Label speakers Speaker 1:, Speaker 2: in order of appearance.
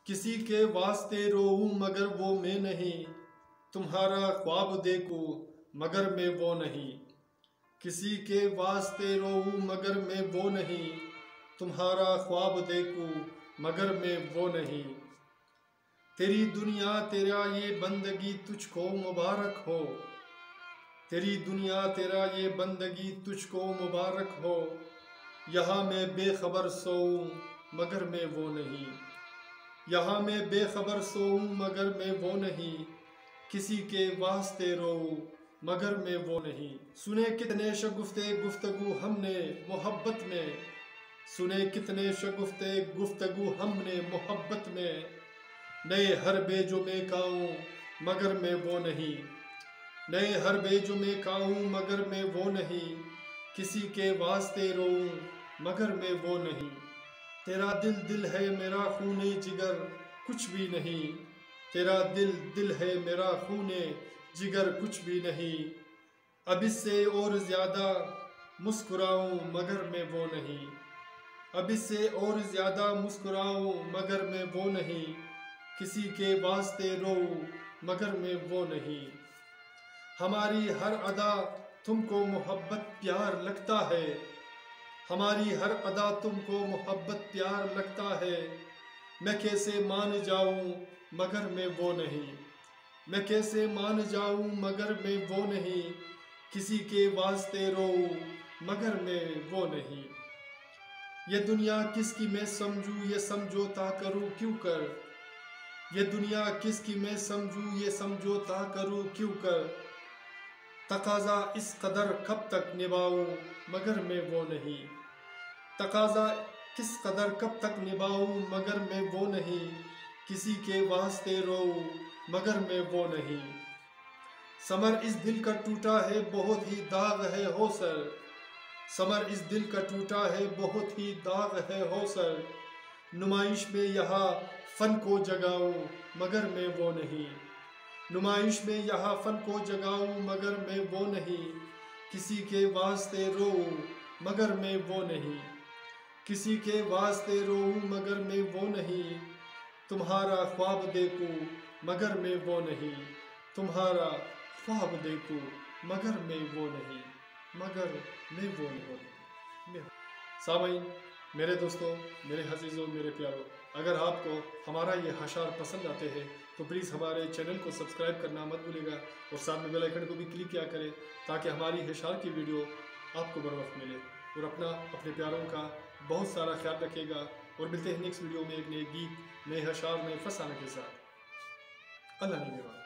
Speaker 1: کسی کے واسطے روؤں مگر وہ میں نہیں، تمہارا خواب دیکھوں مگر میں وہ نہیں۔ کسی کے واسطے روؤں مگر میں وہ نہیں، تمہارا خواب دیکھوں مگر میں وہ نہیں۔ تیری دنیا تیرا یہ بندگی تجھ کو مبارک ہو، تیری دنیا تیرا یہ بندگی تجھ کو مبارک ہو۔ یہاں میں بے خبر سوؤں مگر میں وہ نہیں، یہاں میں بے خبر سوؤں مگر میں وہ نہیں۔ کسی کے واسطے روؤں مگر میں وہ نہیں۔ سنے کتنے شگفتے گفتگو ہم نے محبت میں، سنے کتنے شگفتے گفتگو ہم نے محبت میں۔ نئے حربے جو میں کاؤں مگر میں وہ نہیں، نئے حربے جو میں کاؤں مگر میں وہ نہیں۔ کسی کے واسطے روؤں مگر میں وہ نہیں۔ تیرا دل دل ہے میرا خون جگر کچھ بھی نہیں، تیرا دل دل ہے میرا خون جگر کچھ بھی نہیں۔ اب اس سے اور زیادہ مسکراؤں مگر میں وہ نہیں، اب اس سے اور زیادہ مسکراؤں مگر میں وہ نہیں۔ کسی کے واسطے روؤں مگر میں وہ نہیں۔ ہماری ہر ادا تم کو محبت پیار لگتا ہے، ہماری ہر ادا تم کو محبت پیار لگتا ہے۔ میں کیسے مان جاؤں مگر میں وہ نہیں، میں کیسے مان جاؤں مگر میں وہ نہیں۔ کسی کے واسطے روؤں مگر میں وہ نہیں۔ یہ دنیا کس کی میں سمجھوں یہ سمجھوتا کروں کیوں کر، یہ دنیا کس کی میں سمجھوں یہ سمجھوتا کروں کیوں کر۔ تقاضا اس قدر کب تک نبھاؤں مگر میں وہ نہیں، تقاضا کس قدر کب تک نبھاؤں مگر میں وہ نہیں۔ کسی کے واسطے روؤں مگر میں وہ نہیں۔ ثمر اس دل کا ٹوٹا ہے بہت ہی داغ ہے ہو سر، ثمر اس دل کا ٹوٹا ہے بہت ہی داغ ہے ہو سر۔ نمائش میں یہاں فن کو جگاؤں مگر میں وہ نہیں، نمائش میں یہاں فن کو جگاؤں مگر میں وہ نہیں۔ کسی کے واسطے روؤں مگر میں وہ نہیں، کسی کے واسطے روؤں مگر میں وہ نہیں۔ تمہارا خواب دیکھوں مگر میں وہ نہیں، تمہارا خواب دیکھوں مگر میں وہ نہیں، مگر میں وہ نہیں۔ سامعین، میرے دوستوں، میرے عزیزوں، میرے پیاروں، اگر آپ کو ہمارا یہ اشعار پسند آتے ہیں تو پلیز ہمارے چینل کو سبسکرائب کرنا مت بھولیے گا، اور ساتھ میں بیل آئیکن کو بھی کلک کیا کریں تاکہ ہماری اشعار کی ویڈیو آپ کو بر وقت ملے۔ اور اپنے پیاروں کا بہت سارا خیال رکھیے گا، اور ملتے ہیں نیکسٹ ویڈیو میں ایک نئے گیت، نئے اشعار، نئے فسانہ کے ساتھ۔ اللہ نگہبان۔